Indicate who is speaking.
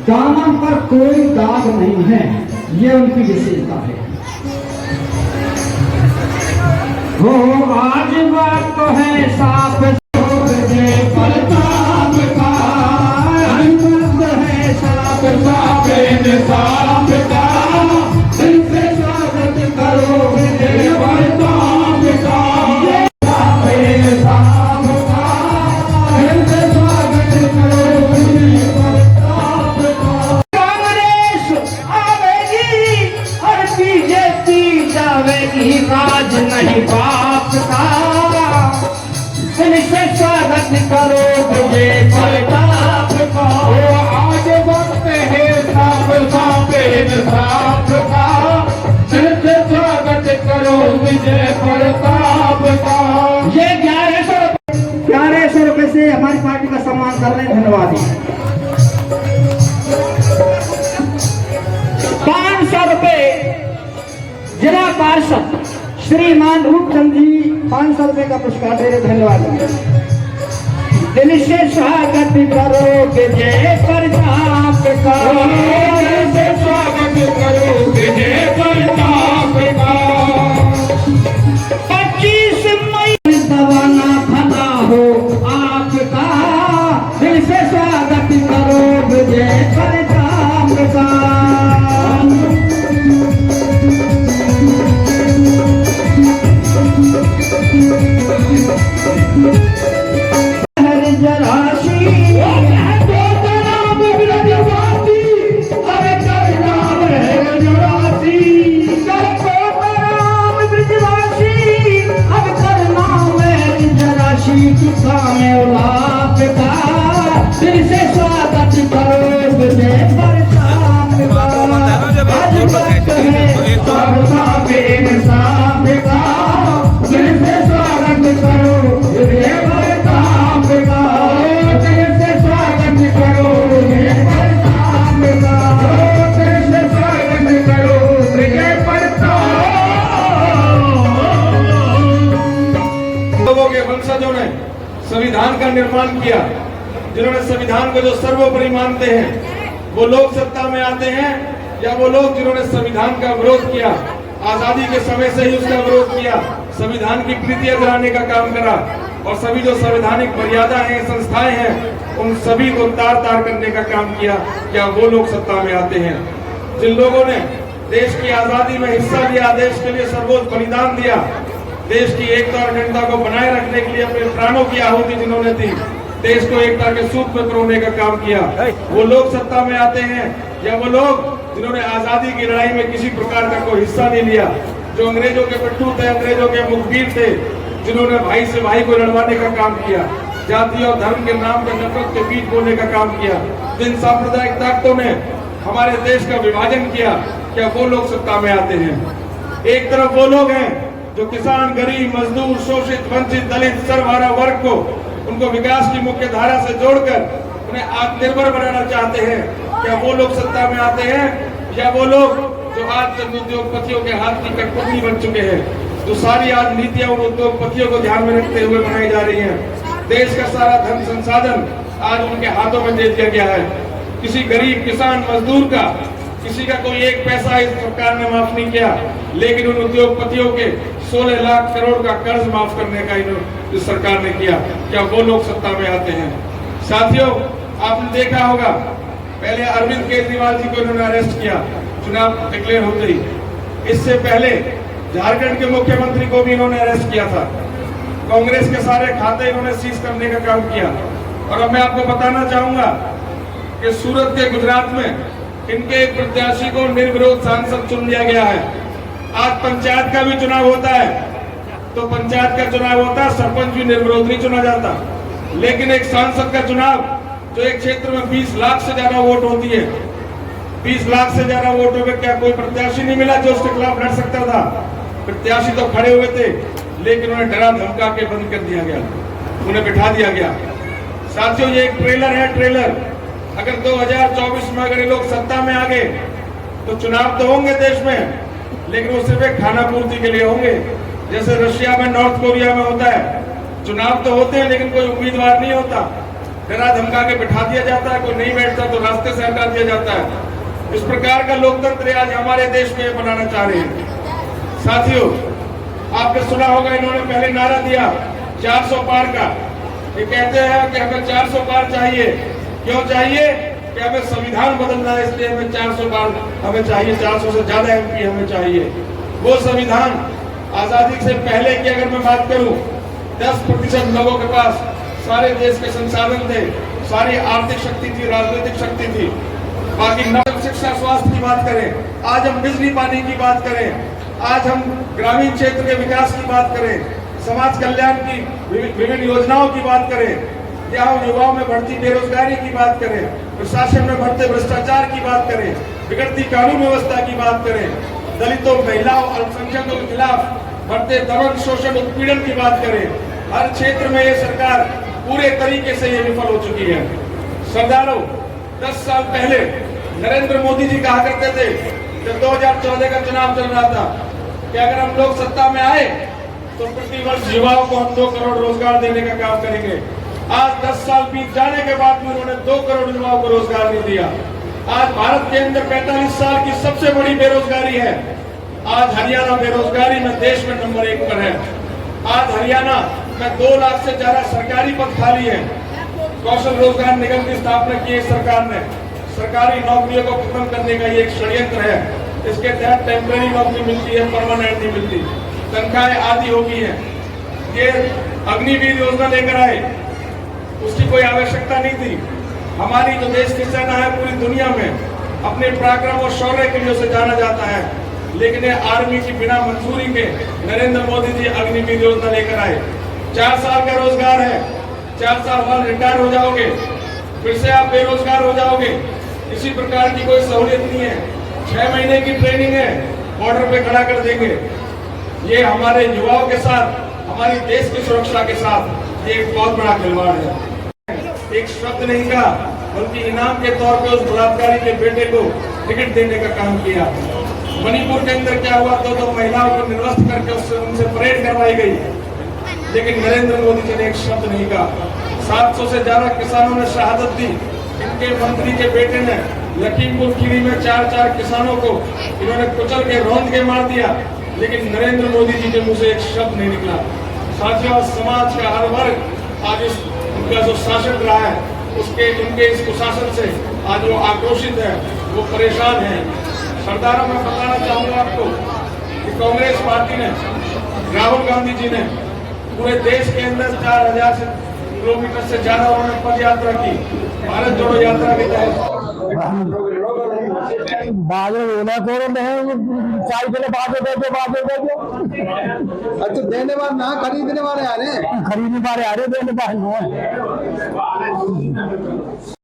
Speaker 1: दामन पर कोई दाग नहीं है, ये उनकी विशेषता है। हो आज बात तो है साफ प्रताप का, है साफ साफ का, दिल से स्वागत करो विजय प्रताप का, साफ का, दिल से स्वागत करो विजय प्रताप का। कांग्रेस आवेगी और बीजेपी जावेगी, राज नहीं बाप का, दिल से स्वागत करो विजय प्रताप का। आज वक्त है साफ साफ इंसाफ का, दिल से स्वागत करो विजय प्रताप का। ये 1100 रुपए से हमारी पार्टी का सम्मान कर रहे हैं, धन्यवाद। 500 रुपए जिला पार्षद श्रीमान रूपचंद जी 500 रुपए का पुरस्कार दे रहे, धन्यवाद। दिल से स्वागत करो विजय प्रताप का, दिल से स्वागत करो विजय प्रताप का। 25 मई दवाना भला हो आपका, दिल से स्वागत करो विजय प्रताप का। दिल से स्वागत करो विजय प्रताप का, आज वक्त है साफ इंसाफ का, दिल से स्वागत करो विजय प्रताप का, दिल से स्वागत करो विजय प्रताप का, दिल से स्वागत करो विजय प्रताप।
Speaker 2: लोगों के वंशजों ने संविधान का निर्माण किया, जिन्होंने संविधान को जो सर्वोपरि मानते हैं, वो लोग सत्ता में आते हैं, या वो लोग जिन्होंने संविधान का विरोध किया, आजादी के समय से ही उसका विरोध किया, संविधान की प्रीतियां दिलाने का काम करा, और सभी जो संवैधानिक मर्यादा है, संस्थाएं हैं, उन सभी को तार तार करने का काम किया, क्या वो लोग सत्ता में आते हैं? जिन लोगों ने देश की आजादी में हिस्सा लिया, देश के लिए सर्वोच्च बलिदान दिया, देश की एकता और अखंडता को बनाए रखने के लिए अपने प्राणों की आहुति जिन्होंने दी, देश को एकता के सूत्र में पिरोने का काम किया, वो लोग सत्ता में आते हैं, या वो लोग जिन्होंने आजादी की लड़ाई में किसी प्रकार का कोई हिस्सा नहीं लिया, जो अंग्रेजों के पिट्ठू थे, अंग्रेजों के मुखबिर थे, जिन्होंने भाई से भाई को लड़वाने का काम किया, जाति और धर्म के नाम पर नफरत के बीच बोलने का काम किया, जिन सांप्रदायिक ताकतों ने हमारे देश का विभाजन किया, क्या वो लोग सत्ता में आते हैं? एक तरफ वो लोग हैं जो किसान, गरीब, मजदूर, शोषित, वंचित, दलित, सर्वहारा वर्ग को, उनको विकास की मुख्य धारा से जोड़कर उन्हें आत्मनिर्भर बनाना चाहते हैं, क्या वो लोग सत्ता में आते हैं? या वो लोग जो आज चंद उद्योगपतियों के हाथ की कठपुतली बन चुके हैं, जो सारी आज नीतियां उन उद्योगपतियों को ध्यान में रखते हुए बनाई जा रही हैं, देश का सारा धन संसाधन आज उनके हाथों में दे दिया गया है। किसी गरीब किसान मजदूर का, किसी का कोई एक पैसा इस सरकार ने माफ नहीं किया, लेकिन उन उद्योगपतियों के 16 लाख करोड़ का कर्ज माफ करने का इस सरकार ने किया, क्या वो लोग सत्ता में आते हैं? साथियों, आपने देखा होगा, पहले अरविंद केजरीवाल जी को इन्होंने अरेस्ट किया चुनाव डिक्लेयर होते ही, इससे पहले झारखंड के मुख्यमंत्री को भी इन्होंने अरेस्ट किया था, कांग्रेस के सारे खाते इन्होंने सीज करने का काम किया। और अब मैं आपको बताना चाहूंगा कि सूरत के गुजरात में इनके एक प्रत्याशी को निर्विरोध सांसद चुन लिया गया है। आज पंचायत का भी चुनाव होता है, तो पंचायत का चुनाव होता है, सरपंच भी निर्विरोध नहीं चुना जाता, लेकिन एक सांसद का चुनाव जो एक क्षेत्र में 20 लाख से ज्यादा वोट होती है, 20 लाख से ज्यादा वोटों में क्या कोई प्रत्याशी नहीं मिला जो उसके खिलाफ लड़ सकता था? प्रत्याशी तो खड़े हुए थे, लेकिन उन्हें डरा धमका के बंद कर दिया गया, उन्हें बिठा दिया गया। साथियों, ये एक ट्रेलर है, ट्रेलर। अगर 2024 में अगर ये लोग सत्ता में आ गए तो चुनाव तो होंगे देश में, लेकिन वो सिर्फ एक खाना पूर्ति के लिए होंगे। जैसे रशिया में, नॉर्थ कोरिया में होता है, चुनाव तो होते हैं लेकिन कोई उम्मीदवार नहीं होता, डरा धमका के बिठा दिया जाता है, कोई नहीं बैठता तो रास्ते से हटा दिया जाता है। इस प्रकार का लोकतंत्र आज हमारे देश में बनाना चाह रहे हैं। साथियों, आपने सुना होगा, इन्होंने पहले नारा दिया 400 पार का। ये कहते हैं कि हमें 400 पार चाहिए। क्यों चाहिए? कि हमें संविधान बदलना है, इसलिए हमें 400 पार हमें चाहिए, 400 से ज्यादा MP हमें चाहिए। वो संविधान आजादी से पहले की अगर मैं बात करूं, 10% लोगों के पास सारे देश के संसाधन थे, सारी आर्थिक शक्ति थी, राजनीतिक शक्ति थी। बाकी नगर शिक्षा स्वास्थ्य की बात करें, आज हम बिजली पानी की बात करें, आज हम ग्रामीण क्षेत्र के विकास की बात करें, समाज कल्याण की विभिन्न योजनाओं की बात करें, या हम युवाओं में बढ़ती बेरोजगारी की बात करें, प्रशासन में बढ़ते भ्रष्टाचार की बात करें, बिगड़ती कानून व्यवस्था की बात करें, दलितों, महिलाओं, अल्पसंख्यकों के खिलाफ बढ़ते दमन, शोषण, उत्पीड़न की बात करें, हर क्षेत्र में ये सरकार पूरे तरीके से ये विफल हो चुकी है। सरदारों, 10 साल पहले नरेंद्र मोदी जी कहा करते थे, जब 2014 का चुनाव चल रहा था, कि अगर हम लोग सत्ता में आए तो प्रति वर्ष युवाओं को हम 2 करोड़ रोजगार देने का काम करेंगे। आज 10 साल बीत जाने के बाद भी उन्होंने 2 करोड़ युवाओं को रोजगार नहीं दिया। आज भारत के अंदर 45 साल की सबसे बड़ी बेरोजगारी है। आज हरियाणा बेरोजगारी में देश में नंबर 1 पर है। आज हरियाणा में 2 लाख से ज्यादा सरकारी पद खाली है। कौशल रोजगार निगम की स्थापना की है सरकार ने। सरकारी नौकरियों को खत्म करने का ये एक षड्यंत्र है। इसके तहत टेम्परेरी नौकरी मिलती है, परमानेंट नहीं मिलती, तनख्वाहें आधी हो गई है। ये अग्निवीर योजना लेकर आए, उसकी कोई आवश्यकता नहीं थी। हमारी जो देश की सेना है पूरी दुनिया में अपने पराक्रम और शौर्य के लिए उसे जाना जाता है, लेकिन ये आर्मी की बिना मंजूरी के नरेंद्र मोदी जी अग्निवीर योजना लेकर आए। 4 साल का रोजगार है, 4 साल बाद रिटायर हो जाओगे, फिर से आप बेरोजगार हो जाओगे। इसी प्रकार की कोई सहूलियत नहीं है। 6 महीने की ट्रेनिंग है, बॉर्डर पे खड़ा कर देंगे। ये हमारे युवाओं के साथ, हमारी देश की सुरक्षा के साथ ये एक बहुत बड़ा खिलवाड़ है। एक शब्द नहीं कहा, बल्कि इनाम के तौर पे उस बलात्कारी के बेटे को टिकट देने का काम किया। मणिपुर के अंदर क्या हुआ, 2 महिलाओं को निर्वस्त्र करके उनसे परेड करवाई गई, लेकिन नरेंद्र मोदी जी ने एक शब्द नहीं कहा। 700 से ज्यादा किसानों ने शहादत दी। इनके मंत्री के बेटे ने लखीमपुर खीरी में 4 किसानों को इन्होंने कुचल के रौंद के मार दिया, लेकिन नरेंद्र मोदी जी के मुंह से एक शब्द नहीं निकला। साथियों, समाज का हर वर्ग आज उनका जो शासन रहा है उनके इस कुशासन से आज वो आक्रोशित है, वो परेशान है। सरदारों, मैं बताना चाहूंगा आपको कि कांग्रेस पार्टी ने, राहुल गांधी जी ने पूरे देश के अंदर 4000 किलोमीटर से ज्यादा उन्होंने पद यात्रा की, भारत जोड़ो यात्रा के तहत।
Speaker 3: अच्छा, देने वाले ना खरीदने वाले आ रहे हैं,
Speaker 1: खरीदने वाले आ रहे, देने वाले